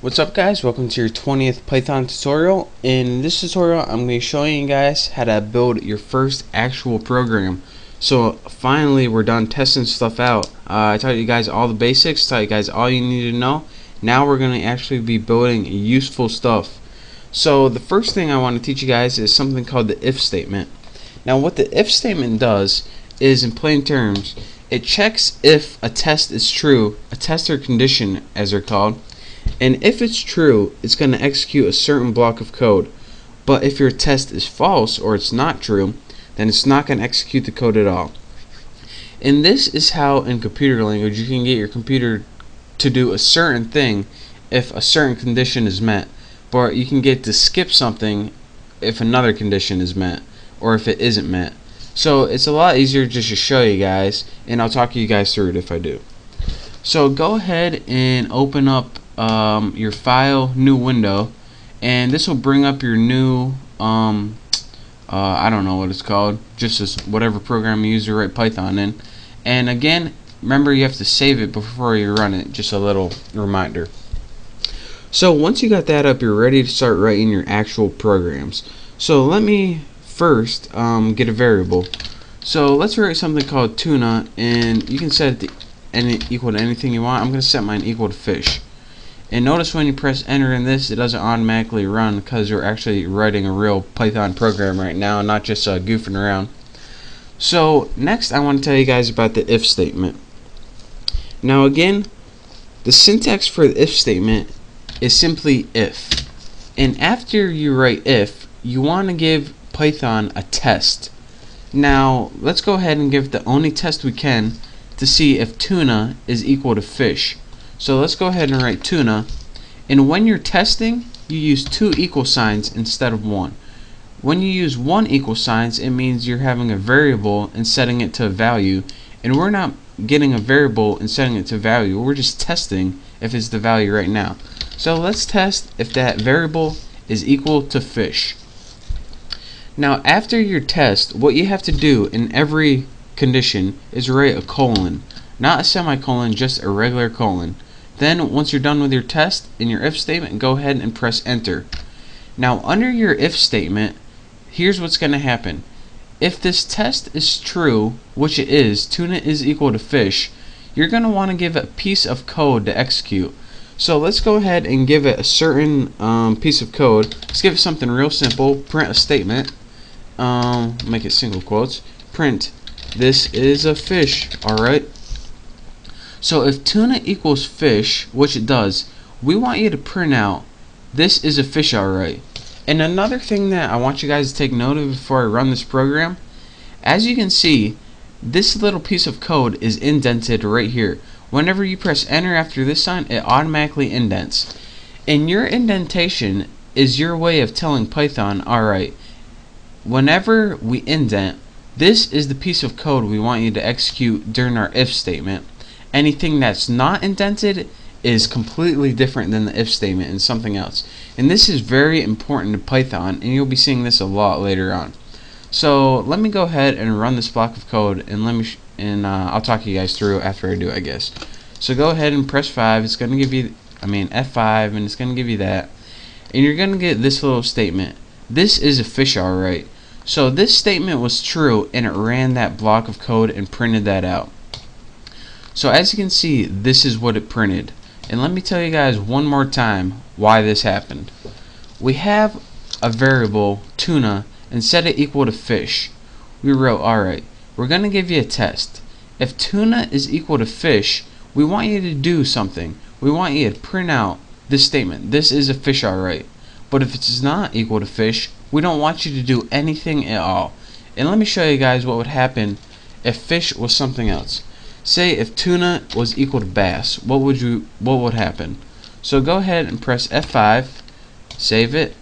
What's up guys, welcome to your 20th Python tutorial. In this tutorial I'm going to be showing you guys how to build your first actual program. So finally we're done testing stuff out. I taught you guys all the basics, taught you guys all you need to know. Now we're going to actually be building useful stuff. So the first thing I want to teach you guys is something called the if statement. Now what the if statement does is, in plain terms, it checks if a test is true, a test or condition as they're called. And if it's true, it's going to execute a certain block of code. But if your test is false or it's not true, then it's not going to execute the code at all. And this is how in computer language you can get your computer to do a certain thing if a certain condition is met. But you can get to skip something if another condition is met or if it isn't met. So it's a lot easier just to show you guys, and I'll talk you guys through it if I do. So go ahead and open up your file, new window, and this will bring up your new I don't know what it's called, just as whatever program you use to write Python in. And again, remember you have to save it before you run it, just a little reminder. So once you got that up, you're ready to start writing your actual programs. So let me first get a variable. So let's write something called tuna, and you can set it to equal to anything you want. I'm going to set mine equal to fish. And notice when you press enter in this, it doesn't automatically run because we're actually writing a real Python program right now, not just goofing around. So next I want to tell you guys about the if statement. Now again, the syntax for the if statement is simply if. And after you write if, you want to give Python a test. Now let's go ahead and give the only test we can to see if tuna is equal to fish. So let's go ahead and write tuna, and when you're testing you use two equal signs instead of one. When you use one equal signs, it means you're having a variable and setting it to a value, and we're not getting a variable and setting it to value, we're just testing if it's the value right now. So let's test if that variable is equal to fish. Now after your test, what you have to do in every condition is write a colon, not a semicolon, just a regular colon. Then once you're done with your test in your if statement, go ahead and press enter. Now under your if statement, here's what's going to happen. If this test is true, which it is, tuna is equal to fish, you're going to want to give it a piece of code to execute. So let's go ahead and give it a certain piece of code. Let's give it something real simple. Print a statement, make it single quotes, print this is a fish. Alright, so if tuna equals fish, which it does, we want you to print out this is a fish. Alright. And another thing that I want you guys to take note of before I run this program, as you can see, this little piece of code is indented right here. Whenever you press enter after this sign, it automatically indents. And your indentation is your way of telling Python, alright, whenever we indent, this is the piece of code we want you to execute during our if statement. Anything that's not indented is completely different than the if statement and something else. And this is very important to Python, and you'll be seeing this a lot later on. So let me go ahead and run this block of code, and I'll talk you guys through after I do, I guess. So go ahead and press 5. It's going to give you, F5, and it's going to give you that. And you're going to get this little statement. This is a fish, alright. So this statement was true, and it ran that block of code and printed that out. So as you can see, this is what it printed. And let me tell you guys one more time why this happened. We have a variable tuna and set it equal to fish. We wrote, alright, we're going to give you a test. If tuna is equal to fish, we want you to do something. We want you to print out this statement. This is a fish, alright. But if it's not equal to fish, we don't want you to do anything at all. And let me show you guys what would happen if fish was something else. Say if tuna was equal to bass, what would happen? So go ahead and press F5, save it,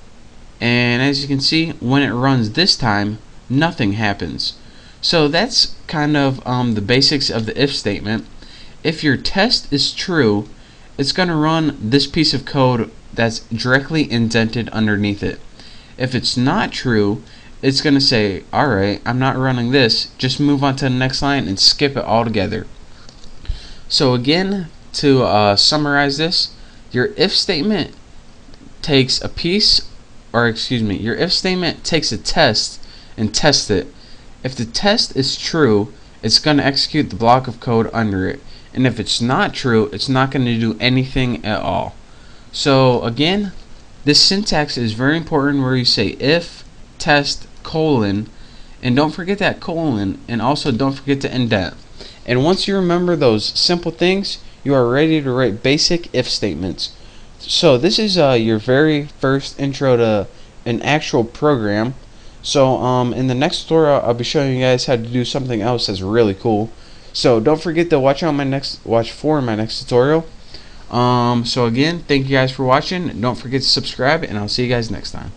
and as you can see, when it runs this time, nothing happens. So that's kind of the basics of the if statement. If your test is true, it's going to run this piece of code that's directly indented underneath it. If it's not true, it's going to say, alright, I'm not running this, just move on to the next line and skip it altogether. So again, to summarize this, Your if statement takes a piece, or excuse me, your if statement takes a test and tests it. If the test is true, it's going to execute the block of code under it, and if it's not true, it's not going to do anything at all. So again, this syntax is very important, where you say if test colon, and don't forget that colon, and also don't forget to indent. And once you remember those simple things, you are ready to write basic if statements. So this is your very first intro to an actual program. So in the next tutorial, I'll be showing you guys how to do something else that's really cool. So don't forget to watch for my next tutorial. So again, thank you guys for watching. Don't forget to subscribe, and I'll see you guys next time.